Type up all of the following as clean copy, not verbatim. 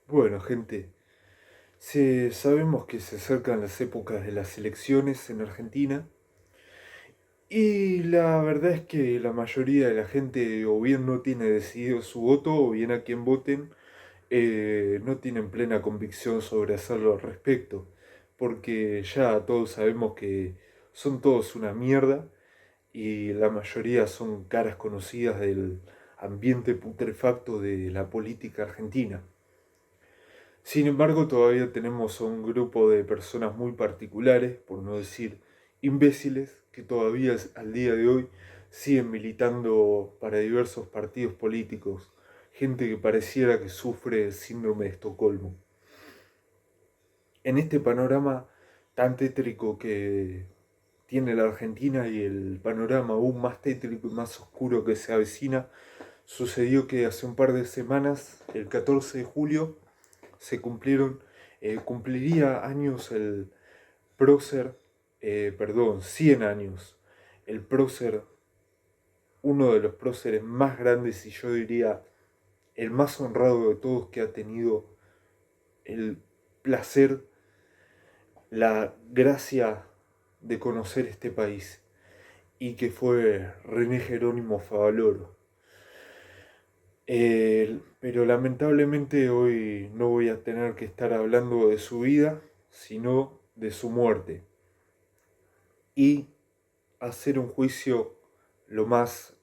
Bueno, gente, sabemos que se acercan las épocas de las elecciones en Argentina y la verdad es que la mayoría de la gente o bien no tiene decidido su voto o bien a quien voten no tienen plena convicción sobre hacerlo al respecto, porque ya todos sabemos que son todos una mierda y la mayoría son caras conocidas del ambiente putrefacto de la política argentina. Sin embargo, todavía tenemos a un grupo de personas muy particulares, por no decir imbéciles, que todavía al día de hoy siguen militando para diversos partidos políticos, gente que pareciera que sufre el síndrome de Estocolmo. En este panorama tan tétrico que tiene la Argentina y el panorama aún más tétrico y más oscuro que se avecina, sucedió que hace un par de semanas, el 14 de julio, se cumplieron, cumpliría años el prócer, perdón, 100 años, el prócer, uno de los próceres más grandes y yo diría el más honrado de todos que ha tenido el placer, la gracia de conocer este país y que fue René Jerónimo Favaloro. Pero lamentablemente hoy no voy a tener que estar hablando de su vida, sino de su muerte. Y hacer un juicio lo más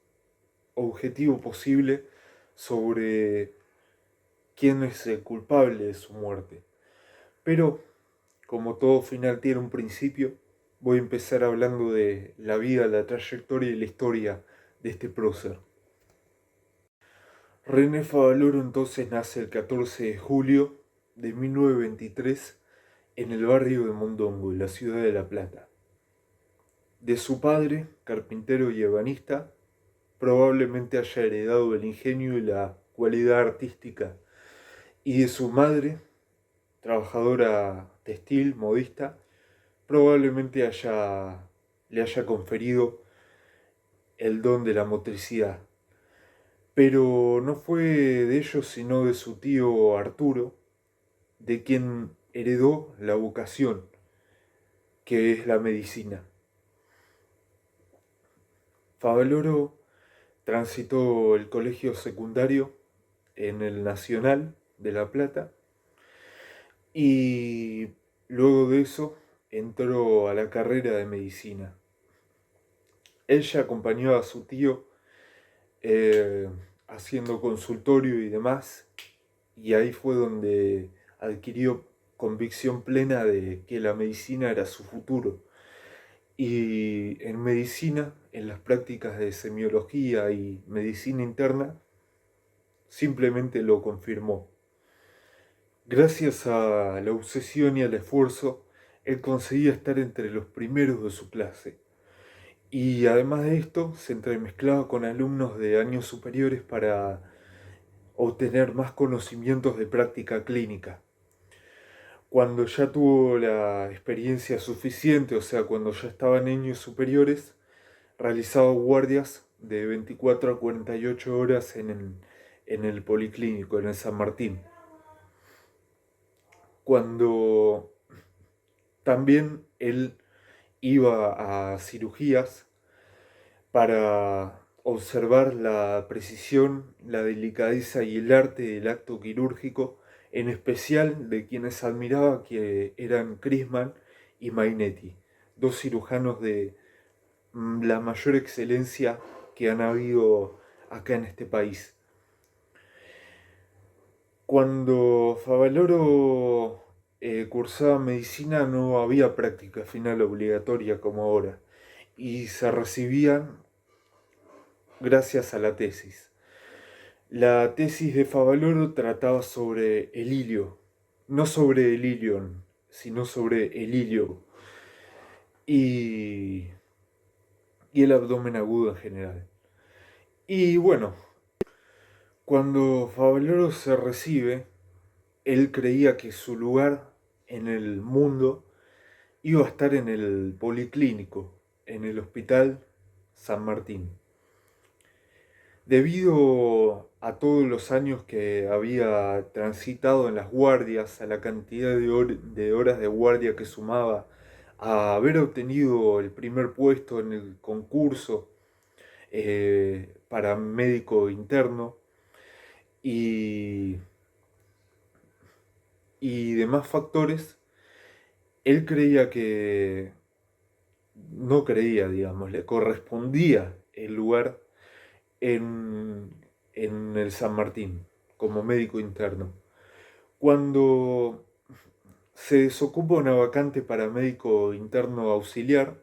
objetivo posible sobre quién es el culpable de su muerte. Pero, como todo final tiene un principio, voy a empezar hablando de la vida, la trayectoria y la historia de este prócer. René Favaloro entonces nace el 14 de julio de 1923 en el barrio de Mondongo, en la ciudad de La Plata. De su padre, carpintero y ebanista, probablemente haya heredado el ingenio y la cualidad artística, y de su madre, trabajadora textil, modista, probablemente le haya conferido el don de la motricidad. Pero no fue de ellos sino de su tío Arturo, de quien heredó la vocación, que es la medicina. Favaloro transitó el colegio secundario en el Nacional de La Plata y luego de eso entró a la carrera de medicina. Ella acompañó a su tío eh, haciendo consultorio y demás, y ahí fue donde adquirió convicción plena de que la medicina era su futuro. Y en medicina, en las prácticas de semiología y medicina interna, simplemente lo confirmó. Gracias a la obsesión y al esfuerzo, él conseguía estar entre los primeros de su clase. Y además de esto, se entremezclaba con alumnos de años superiores para obtener más conocimientos de práctica clínica. Cuando ya tuvo la experiencia suficiente, o sea, cuando ya estaba en años superiores, realizaba guardias de 24 a 48 horas en el policlínico, en el San Martín. Cuando también él iba a cirugías para observar la precisión, la delicadeza y el arte del acto quirúrgico, en especial de quienes admiraba que eran Crisman y Mainetti, dos cirujanos de la mayor excelencia que han habido acá en este país. Cuando Favaloro cursaba medicina no había práctica final obligatoria como ahora y se recibían gracias a la tesis. La tesis de Favaloro trataba sobre el ilio, no sobre el ilion, sino sobre el ilio y, y el abdomen agudo en general. Y bueno, cuando Favaloro se recibe, él creía que su lugar en el mundo iba a estar en el policlínico, en el hospital San Martín. Debido a todos los años que había transitado en las guardias, a la cantidad de horas de guardia que sumaba, a haber obtenido el primer puesto en el concurso para médico interno y, y demás factores, él creía que, no creía, digamos, le correspondía el lugar en, en el San Martín como médico interno. Cuando se desocupa una vacante para médico interno auxiliar,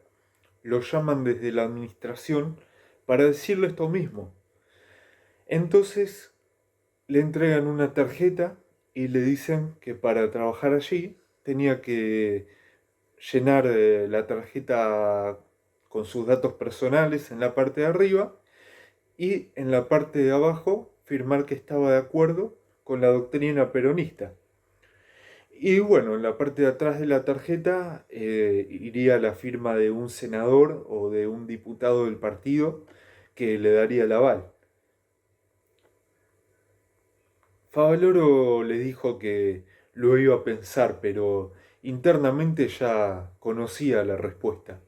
lo llaman desde la administración para decirle esto mismo. Entonces le entregan una tarjeta y le dicen que para trabajar allí tenía que llenar la tarjeta con sus datos personales en la parte de arriba y en la parte de abajo firmar que estaba de acuerdo con la doctrina peronista. Y bueno, en la parte de atrás de la tarjeta iría la firma de un senador o de un diputado del partido que le daría el aval. Favaloro le dijo que lo iba a pensar, pero internamente ya conocía la respuesta.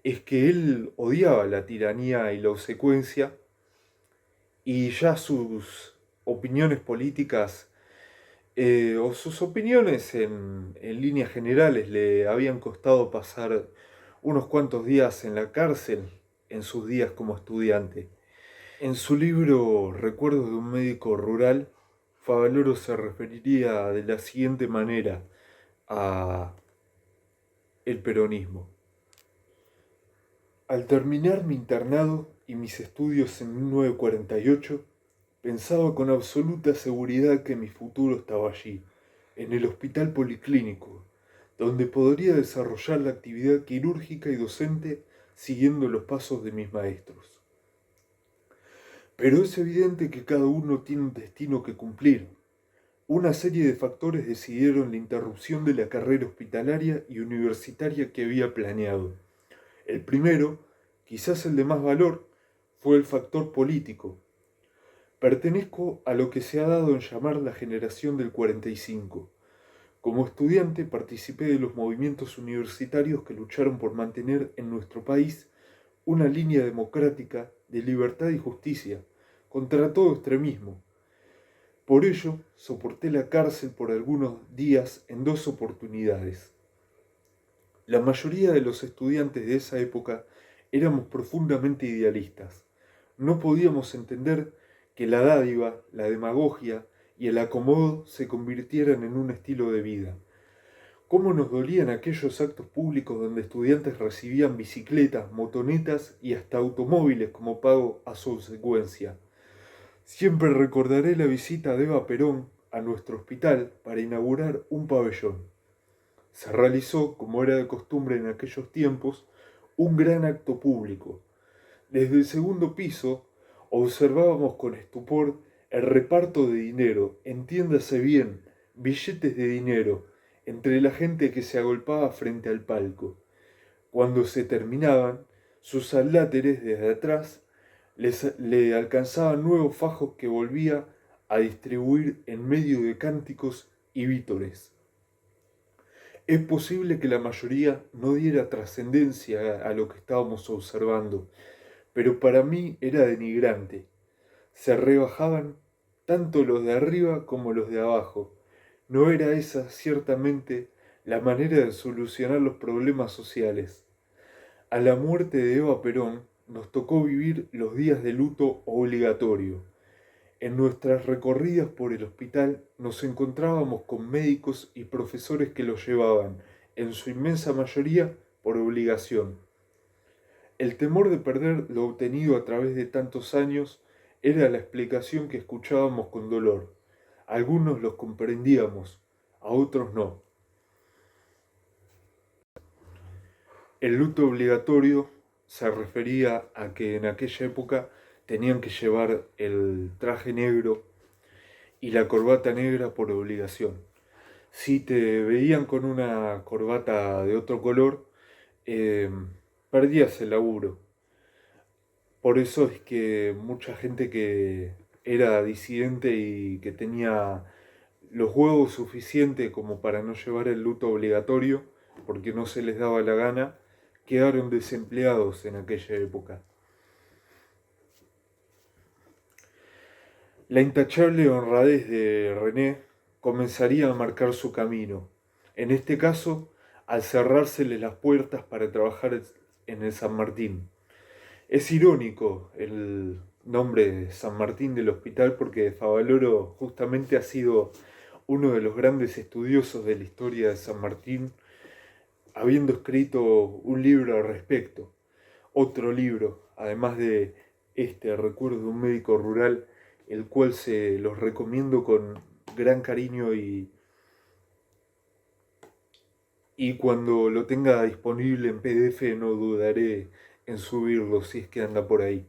Es que él odiaba la tiranía y la obsecuencia y ya sus opiniones políticas o sus opiniones en líneas generales le habían costado pasar unos cuantos días en la cárcel en sus días como estudiante. En su libro Recuerdos de un médico rural, Favaloro se referiría de la siguiente manera a el peronismo. Al terminar mi internado y mis estudios en 1948, pensaba con absoluta seguridad que mi futuro estaba allí, en el hospital policlínico, donde podría desarrollar la actividad quirúrgica y docente siguiendo los pasos de mis maestros. Pero es evidente que cada uno tiene un destino que cumplir. Una serie de factores decidieron la interrupción de la carrera hospitalaria y universitaria que había planeado. El primero, quizás el de más valor, fue el factor político. Pertenezco a lo que se ha dado en llamar la generación del 45. Como estudiante participé de los movimientos universitarios que lucharon por mantener en nuestro país una línea democrática de libertad y justicia contra todo extremismo. Por ello, soporté la cárcel por algunos días en 2 oportunidades. La mayoría de los estudiantes de esa época éramos profundamente idealistas. No podíamos entender que la dádiva, la demagogia y el acomodo se convirtieran en un estilo de vida. Cómo nos dolían aquellos actos públicos donde estudiantes recibían bicicletas, motonetas y hasta automóviles como pago a su obsecuencia. Siempre recordaré la visita de Eva Perón a nuestro hospital para inaugurar un pabellón. Se realizó, como era de costumbre en aquellos tiempos, un gran acto público. Desde el segundo piso observábamos con estupor el reparto de dinero, entiéndase bien, billetes de dinero, entre la gente que se agolpaba frente al palco. Cuando se terminaban, sus adláteres desde atrás le alcanzaban nuevos fajos que volvía a distribuir en medio de cánticos y vítores. Es posible que la mayoría no diera trascendencia a lo que estábamos observando, pero para mí era denigrante. Se rebajaban tanto los de arriba como los de abajo. No era esa ciertamente la manera de solucionar los problemas sociales. A la muerte de Eva Perón nos tocó vivir los días de luto obligatorio. En nuestras recorridas por el hospital nos encontrábamos con médicos y profesores que lo llevaban, en su inmensa mayoría, por obligación. El temor de perder lo obtenido a través de tantos años era la explicación que escuchábamos con dolor. Algunos los comprendíamos, a otros no. El luto obligatorio se refería a que en aquella época tenían que llevar el traje negro y la corbata negra por obligación. Si te veían con una corbata de otro color, eh, perdías el laburo. Por eso es que mucha gente que era disidente y que tenía los huevos suficientes como para no llevar el luto obligatorio, porque no se les daba la gana, quedaron desempleados en aquella época. La intachable honradez de René comenzaría a marcar su camino, en este caso al cerrársele las puertas para trabajar en el San Martín. Es irónico el nombre de San Martín del hospital porque Favaloro justamente ha sido uno de los grandes estudiosos de la historia de San Martín, habiendo escrito un libro al respecto. Otro libro, además de este, Recuerdo de un médico rural, el cual se los recomiendo con gran cariño y cuando lo tenga disponible en PDF no dudaré en subirlo si es que anda por ahí.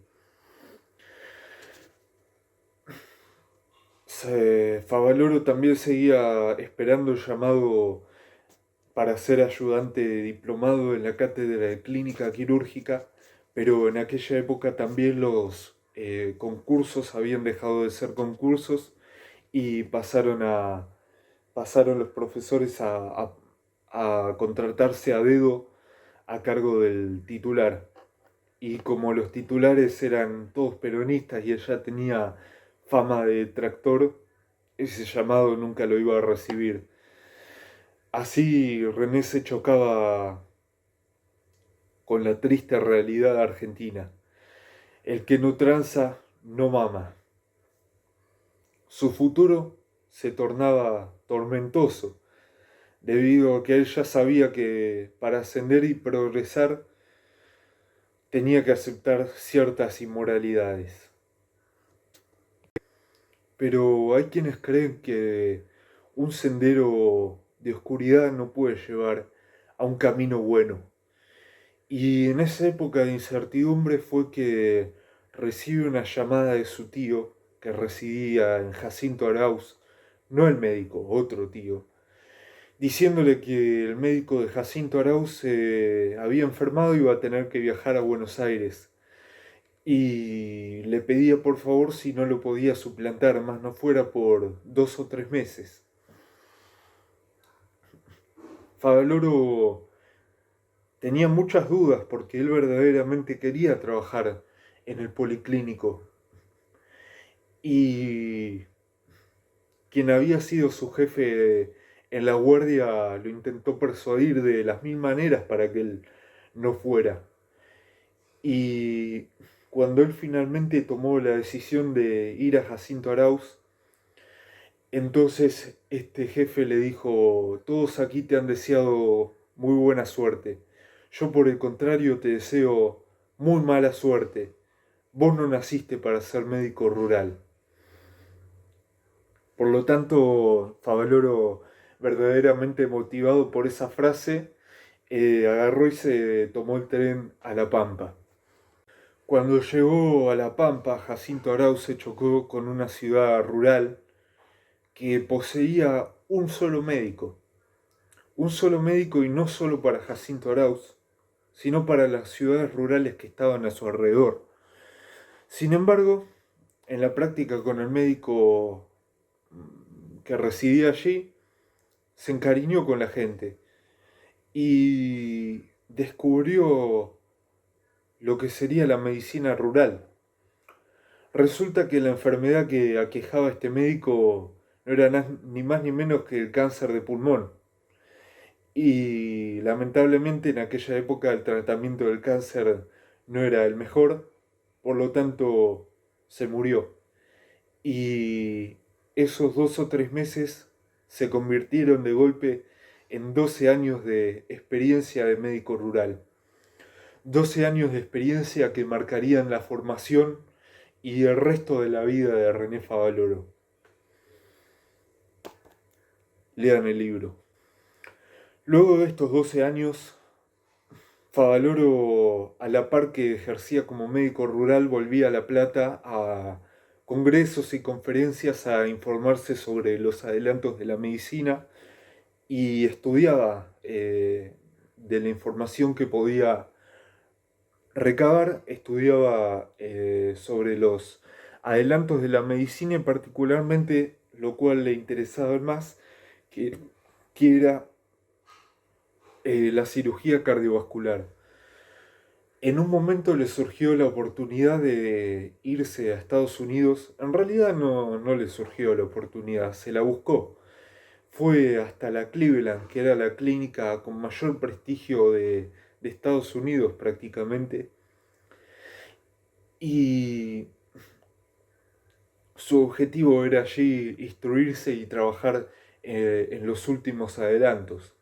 Favaloro también seguía esperando el llamado para ser ayudante diplomado en la cátedra de clínica quirúrgica, pero en aquella época también los concursos habían dejado de ser concursos y pasaron los profesores a contratarse a dedo a cargo del titular. Y como los titulares eran todos peronistas y ella tenía fama de detractor, ese llamado nunca lo iba a recibir. Así René se chocaba con la triste realidad argentina. El que no tranza, no mama. Su futuro se tornaba tormentoso, debido a que él ya sabía que para ascender y progresar tenía que aceptar ciertas inmoralidades. Pero hay quienes creen que un sendero de oscuridad no puede llevar a un camino bueno. Y en esa época de incertidumbre fue que recibe una llamada de su tío, que residía en Jacinto Arauz, no el médico, otro tío, diciéndole que el médico de Jacinto Arauz se había enfermado y iba a tener que viajar a Buenos Aires. Y le pedía por favor si no lo podía suplantar, más no fuera por 2 o 3 meses. Favaloro tenía muchas dudas porque él verdaderamente quería trabajar en el policlínico. Y quien había sido su jefe en la guardia lo intentó persuadir de las mil maneras para que él no fuera. Y cuando él finalmente tomó la decisión de ir a Jacinto Arauz, entonces este jefe le dijo, todos aquí te han deseado muy buena suerte. Yo por el contrario te deseo muy mala suerte. Vos no naciste para ser médico rural. Por lo tanto, Favaloro, verdaderamente motivado por esa frase, agarró y se tomó el tren a La Pampa. Cuando llegó a La Pampa, Jacinto Arauz se chocó con una ciudad rural que poseía un solo médico y no solo para Jacinto Arauz, sino para las ciudades rurales que estaban a su alrededor. Sin embargo, en la práctica con el médico que residía allí, se encariñó con la gente y descubrió lo que sería la medicina rural. Resulta que la enfermedad que aquejaba a este médico no era ni más ni menos que el cáncer de pulmón. Y lamentablemente en aquella época el tratamiento del cáncer no era el mejor, por lo tanto se murió. Y esos 2 o 3 meses se convirtieron de golpe en 12 años de experiencia de médico rural. 12 años de experiencia que marcarían la formación y el resto de la vida de René Favaloro. Lean el libro. Luego de estos 12 años, Favaloro, a la par que ejercía como médico rural, volvía a La Plata a congresos y conferencias a informarse sobre los adelantos de la medicina y estudiaba de la información que podía recabar, estudiaba sobre los adelantos de la medicina y particularmente lo cual le interesaba más, que, que era la cirugía cardiovascular. En un momento le surgió la oportunidad de irse a Estados Unidos. En realidad no le surgió la oportunidad, se la buscó. Fue hasta la Cleveland, que era la clínica con mayor prestigio de Estados Unidos prácticamente. Y su objetivo era allí instruirse y trabajar en los últimos adelantos.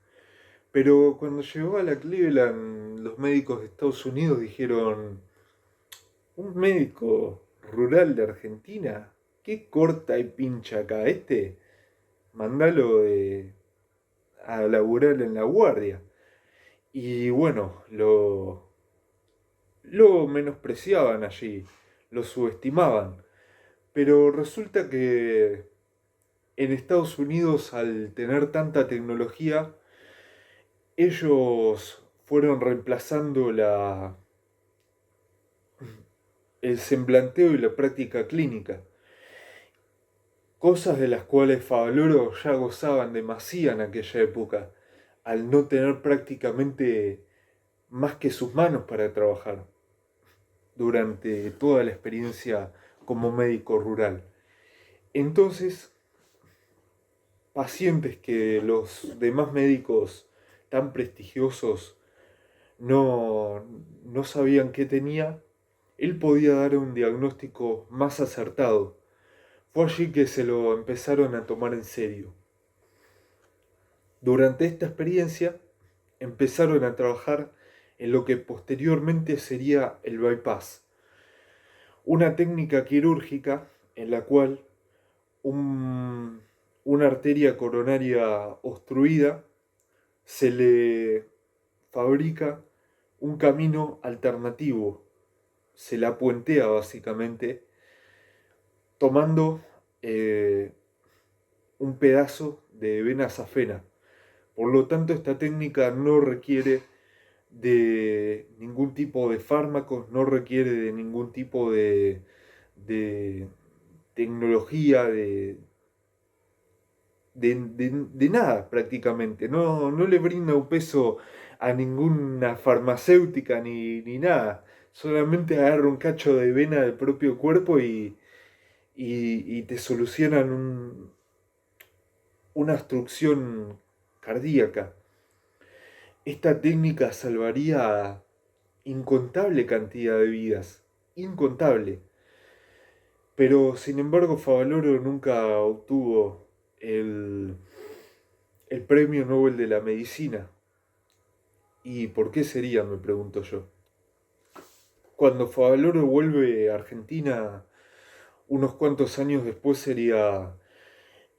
Pero cuando llegó a la Cleveland, los médicos de Estados Unidos dijeron, ¿un médico rural de Argentina? ¿Qué corta y pincha acá? Mandalo a laburar en la guardia. Y bueno, lo menospreciaban allí, lo subestimaban. Pero resulta que en Estados Unidos, al tener tanta tecnología, ellos fueron reemplazando el semblanteo y la práctica clínica, cosas de las cuales Favaloro ya gozaban demasiado en aquella época, al no tener prácticamente más que sus manos para trabajar durante toda la experiencia como médico rural. Entonces, pacientes que los demás médicos tan prestigiosos no, no sabían qué tenía, él podía dar un diagnóstico más acertado. Fue allí que se lo empezaron a tomar en serio. Durante esta experiencia empezaron a trabajar en lo que posteriormente sería el bypass, una técnica quirúrgica en la cual un- una arteria coronaria obstruida se le fabrica un camino alternativo, se la puentea básicamente, tomando un pedazo de vena safena. Por lo tanto, esta técnica no requiere de ningún tipo de fármacos, no requiere de ningún tipo de tecnología, de nada prácticamente. No le brinda un peso a ninguna farmacéutica ni nada. Solamente agarra un cacho de vena del propio cuerpo y te solucionan una obstrucción cardíaca. Esta técnica salvaría incontable cantidad de vidas, incontable. Pero sin embargo Favaloro nunca obtuvo el, el Premio Nobel de la Medicina. ¿Y por qué sería? Me pregunto yo. Cuando Favaloro vuelve a Argentina, unos cuantos años después sería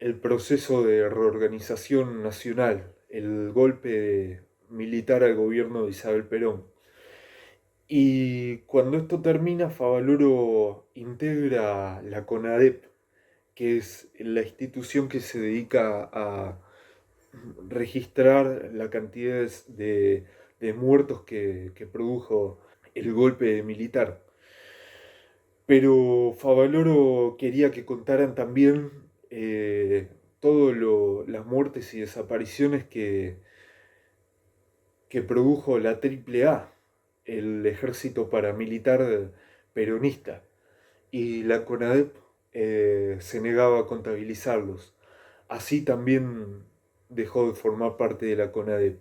el proceso de reorganización nacional, el golpe militar al gobierno de Isabel Perón. Y cuando esto termina, Favaloro integra la CONADEP, que es la institución que se dedica a registrar la cantidad de muertos que produjo el golpe militar. Pero Favaloro quería que contaran también todas las muertes y desapariciones que produjo la AAA, el ejército paramilitar peronista, y la CONADEP se negaba a contabilizarlos. Así también dejó de formar parte de la CONADEP.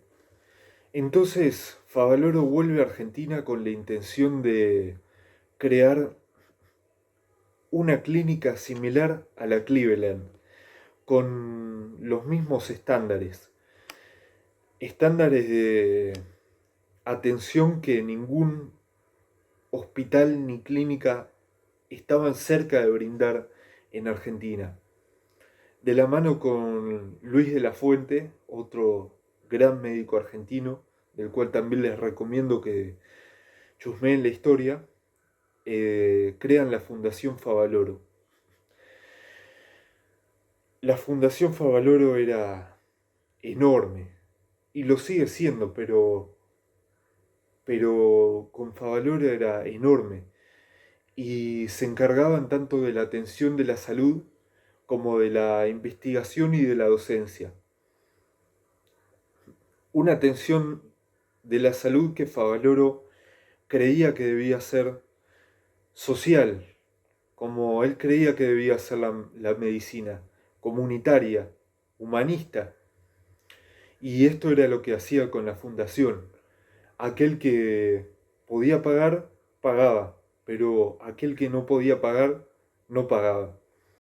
Entonces, Favaloro vuelve a Argentina con la intención de crear una clínica similar a la Cleveland, con los mismos estándares. Estándares de atención que ningún hospital ni clínica estaban cerca de brindar en Argentina. De la mano con Luis de la Fuente, otro gran médico argentino, del cual también les recomiendo que chusmeen la historia, crean la Fundación Favaloro. La Fundación Favaloro era enorme, y lo sigue siendo, pero con Favaloro era enorme. y se encargaban tanto de la atención de la salud como de la investigación y de la docencia. Una atención de la salud que Favaloro creía que debía ser social, como él creía que debía ser la medicina, comunitaria, humanista. Y esto era lo que hacía con la fundación. Aquel que podía pagar, pagaba, pero aquel que no podía pagar, no pagaba.